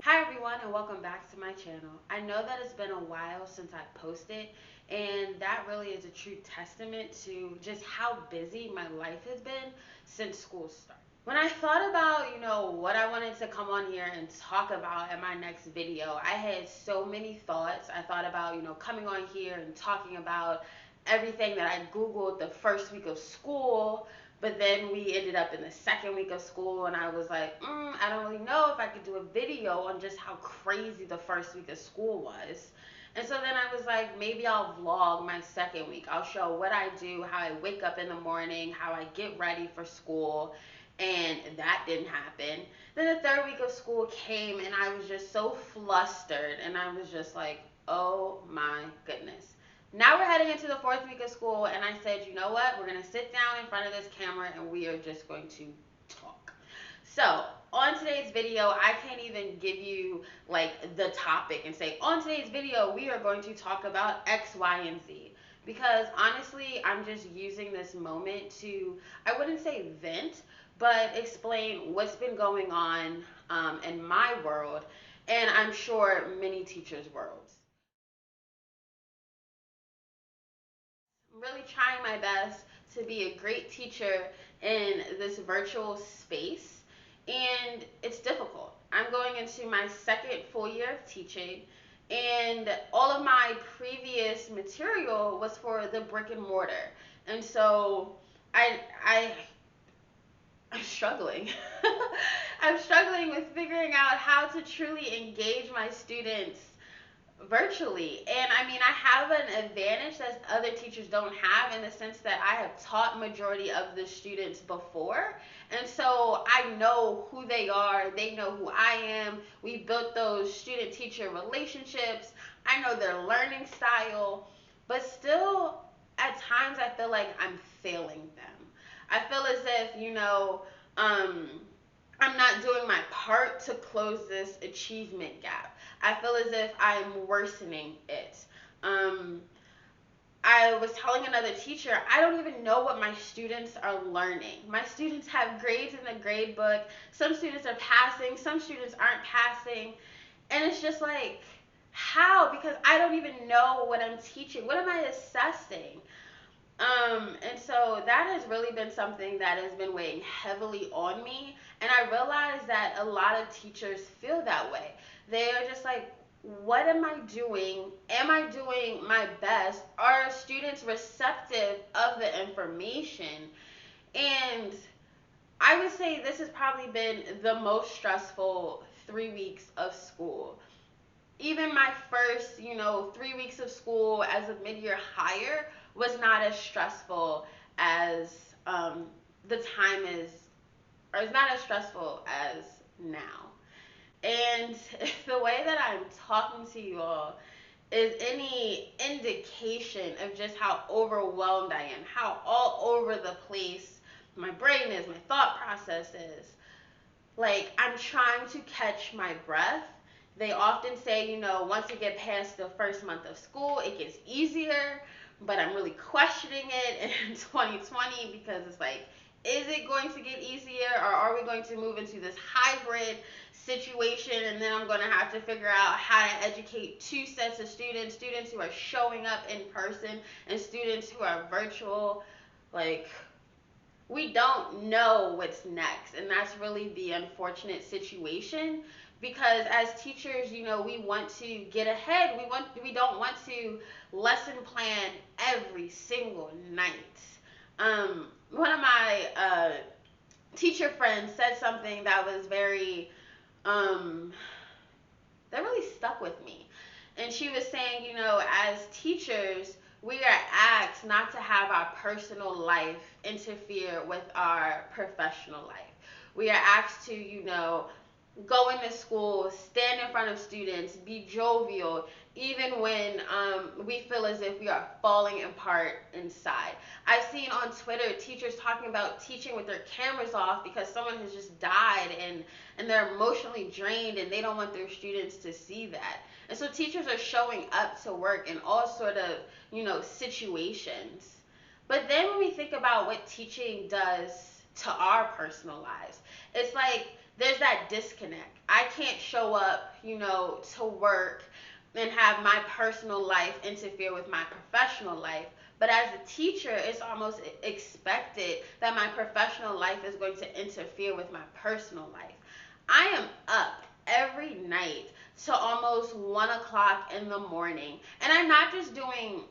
Hi everyone and welcome back to my channel. I know that it's been a while since I posted, and that really is a true testament to just how busy my life has been since school started. When I thought about, what I wanted to come on here and talk about in my next video, I had so many thoughts. I thought about, coming on here and talking about everything that I Googled the first week of school, but then we ended up in the second week of school, and I was like, I don't really know if I could do a video on just how crazy the first week of school was. And so then I was like, maybe I'll vlog my second week. I'll show what I do, how I wake up in the morning, how I get ready for school. And that didn't happen. Then the third week of school came, and I was just so flustered. And I was just like, oh my goodness. Now we're heading into the fourth week of school, and I said, you know what? We're going to sit down in front of this camera, and we are just going to talk. So, on today's video, I can't even give you like the topic and say, on today's video, we are going to talk about X, Y, and Z. Because honestly, I'm just using this moment to, I wouldn't say vent, but explain what's been going on in my world, and I'm sure many teachers' worlds. I'm really trying my best to be a great teacher in this virtual space, and it's difficult. I'm going into my second full year of teaching, and all of my previous material was for the brick and mortar. And so I I'm struggling. I'm struggling with figuring out how to truly engage my students virtually. And I mean, I have an advantage that other teachers don't have, in the sense that I have taught majority of the students before. And so I know who they are, they know who I am. We built those student teacher relationships. I know their learning style, but still at times I feel like I'm failing them. I feel as if, um, I'm not doing my part to close this achievement gap. I feel as if I'm worsening it. Um, I was telling another teacher, I don't even know what my students are learning. My students have grades in the grade book. Some students are passing, some students aren't passing. And it's just like, how? Because I don't even know what I'm teaching. What am I assessing? And so that has really been something that has been weighing heavily on me. And I realize that a lot of teachers feel that way. They are just like, what am I doing? Am I doing my best? Are students receptive of the information? And I would say this has probably been the most stressful 3 weeks of school. Even my first, 3 weeks of school as a mid-year hire was not as stressful as the time is, or is not as stressful as now. And the way that I'm talking to you all is any indication of just how overwhelmed I am, how all over the place my brain is, my thought process is. Like, I'm trying to catch my breath. They often say, once you get past the first month of school, it gets easier, but I'm really questioning it in 2020, because it's like, is it going to get easier, or are we going to move into this hybrid situation, and then I'm going to have to figure out how to educate two sets of students who are showing up in person and students who are virtual. Like, we don't know what's next, and that's really the unfortunate situation, because as teachers, we want to get ahead. We don't want to lesson plan every single night. One of my teacher friends said something that was very um, that really stuck with me. And she was saying, as teachers, we are asked not to have our personal life interfere with our professional life. We are asked to, go into school, stand in front of students, be jovial, even when we feel as if we are falling apart inside. I've seen on Twitter teachers talking about teaching with their cameras off because someone has just died, and they're emotionally drained, and they don't want their students to see that. And so teachers are showing up to work in all sort of, situations. But then when we think about what teaching does to our personal lives. It's like there's that disconnect. I can't show up, to work and have my personal life interfere with my professional life. But as a teacher, it's almost expected that my professional life is going to interfere with my personal life. I am up every night to almost 1 o'clock in the morning, and I'm not just doing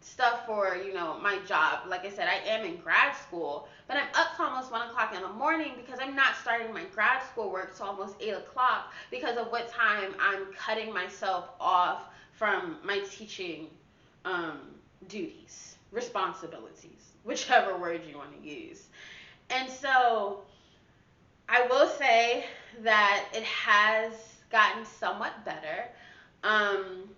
stuff for my job. Like I said, I am in grad school, but I'm up to almost 1 o'clock in the morning because I'm not starting my grad school work till almost 8 o'clock because of what time I'm cutting myself off from my teaching um, duties, responsibilities, whichever word you want to use. And so I will say that it has gotten somewhat better. Um,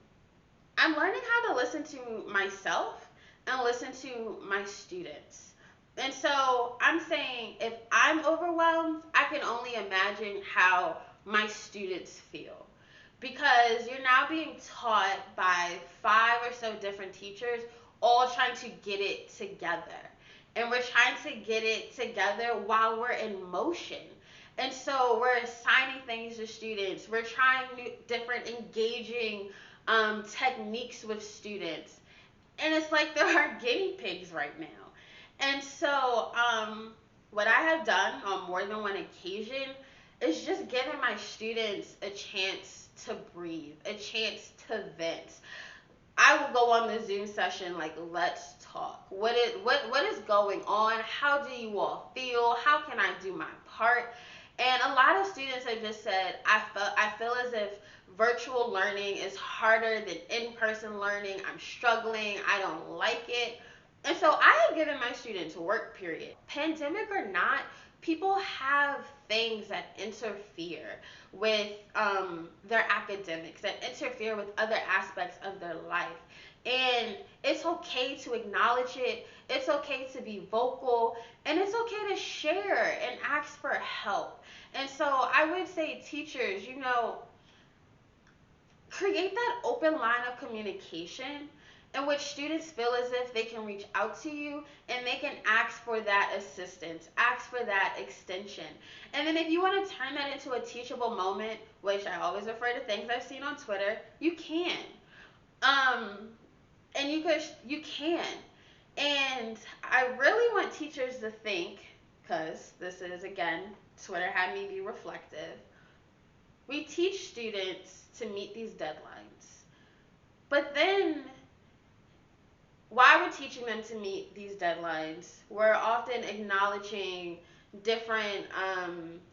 I'm learning how to listen to myself and listen to my students. And so I'm saying if I'm overwhelmed, I can only imagine how my students feel. Because you're now being taught by 5 or so different teachers, all trying to get it together. And we're trying to get it together while we're in motion. And so we're assigning things to students. We're trying different engaging techniques with students. And it's like there are guinea pigs right now. And so, what I have done on more than one occasion is just giving my students a chance to breathe, a chance to vent. I will go on the Zoom session like, let's talk. What is going on? How do you all feel? How can I do my part? And a lot of students have just said, I feel as if virtual learning is harder than in-person learning. I'm struggling. I don't like it. And so I have given my students work period. Pandemic or not, people have things that interfere with their academics, that interfere with other aspects of their life. And it's okay to acknowledge it. It's okay to be vocal. And it's okay to share and ask for help. And so I would say, teachers, create that open line of communication in which students feel as if they can reach out to you and they can ask for that assistance, ask for that extension. And then if you want to turn that into a teachable moment, which I always refer to things I've seen on Twitter, you can. And you can. And I really want teachers to think, because this is, again, Twitter had me be reflective. We teach students to meet these deadlines. But then, while we're teaching them to meet these deadlines, we're often acknowledging different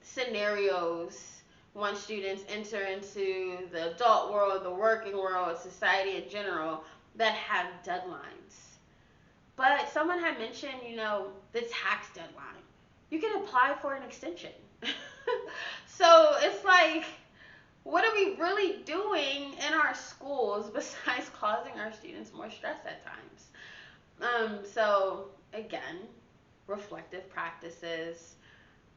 scenarios once students enter into the adult world, the working world, society in general, that have deadlines. But someone had mentioned, the tax deadline. You can apply for an extension. So it's like, what are we really doing in our schools besides causing our students more stress at times? So again, reflective practices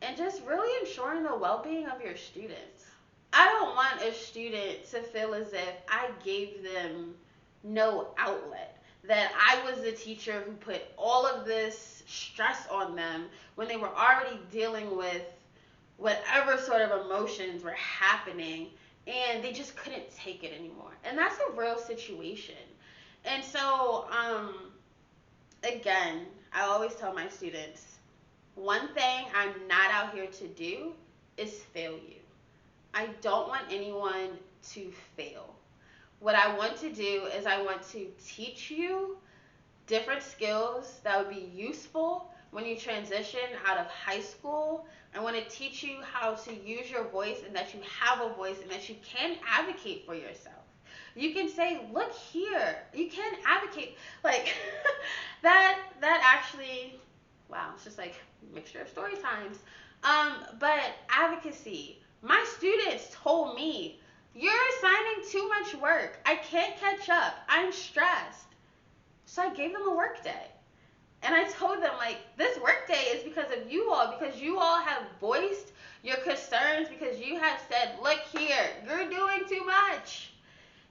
and just really ensuring the well-being of your students. I don't want a student to feel as if I gave them no outlet, that I was the teacher who put all of this stress on them when they were already dealing with whatever sort of emotions were happening and they just couldn't take it anymore. And that's a real situation. And so, again, I always tell my students, one thing I'm not out here to do is fail you. I don't want anyone to fail. What I want to do is I want to teach you different skills that would be useful when you transition out of high school. I want to teach you how to use your voice and that you have a voice and that you can advocate for yourself. You can say, look here, you can advocate. Like, that actually, wow, it's just like a mixture of story times. But advocacy. My students told me, you're assigning too much work. I can't catch up. I'm stressed. So I gave them a work day. And I told them, like, this work day is because of you all, because you all have voiced your concerns, because you have said, look here, you're doing too much.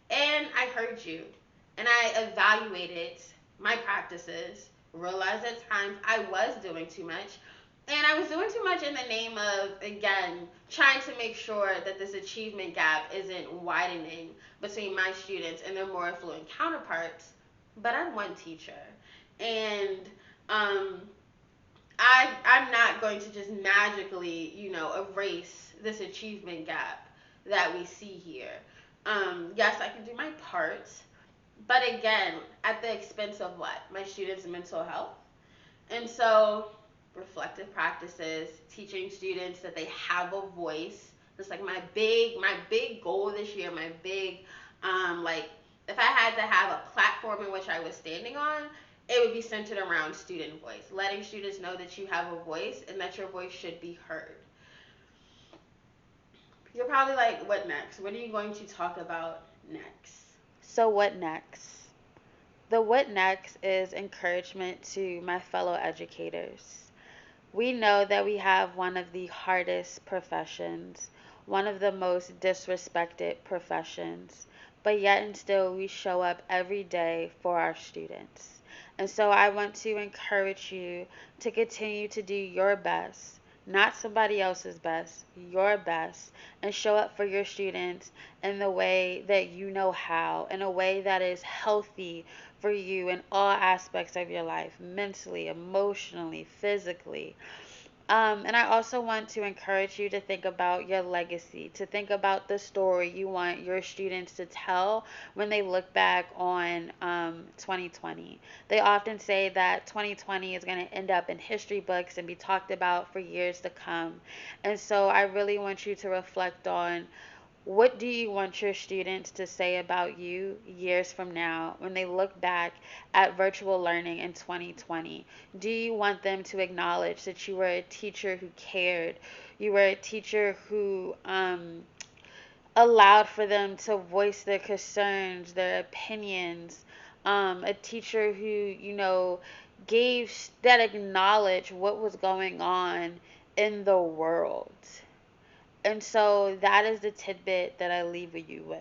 And I heard you. And I evaluated my practices, realized at times I was doing too much, And I was doing too much in the name of, again, trying to make sure that this achievement gap isn't widening between my students and their more affluent counterparts. But I'm one teacher. And um, I'm not going to just magically, erase this achievement gap that we see here. Yes, I can do my part, but again, at the expense of what? My students' mental health. And so, reflective practices, teaching students that they have a voice. It's like my big goal this year, my big like if I had to have a platform in which I was standing on, it would be centered around student voice, letting students know that you have a voice and that your voice should be heard. You're probably like, what next? What are you going to talk about next? So, what next? The what next is encouragement to my fellow educators. We know that we have one of the hardest professions, one of the most disrespected professions, but yet and still we show up every day for our students. And so I want to encourage you to continue to do your best, not somebody else's best, your best, and show up for your students in the way that you know how, in a way that is healthy for you in all aspects of your life, mentally, emotionally, physically. And I also want to encourage you to think about your legacy, to think about the story you want your students to tell when they look back on 2020. They often say that 2020 is going to end up in history books and be talked about for years to come. And so I really want you to reflect on, what do you want your students to say about you years from now when they look back at virtual learning in 2020? Do you want them to acknowledge that you were a teacher who cared? You were a teacher who allowed for them to voice their concerns, their opinions, a teacher who, that acknowledged what was going on in the world. And so that is the tidbit that I leave you with.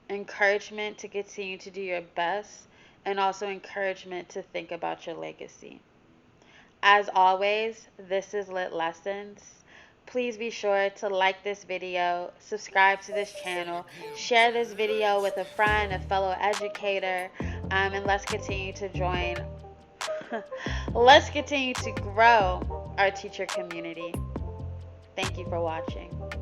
Encouragement to continue to do your best, and also encouragement to think about your legacy. As always, this is Lit Lessons. Please be sure to like this video, subscribe to this channel, share this video with a friend, a fellow educator, and let's continue to join. Let's continue to grow our teacher community. Thank you for watching.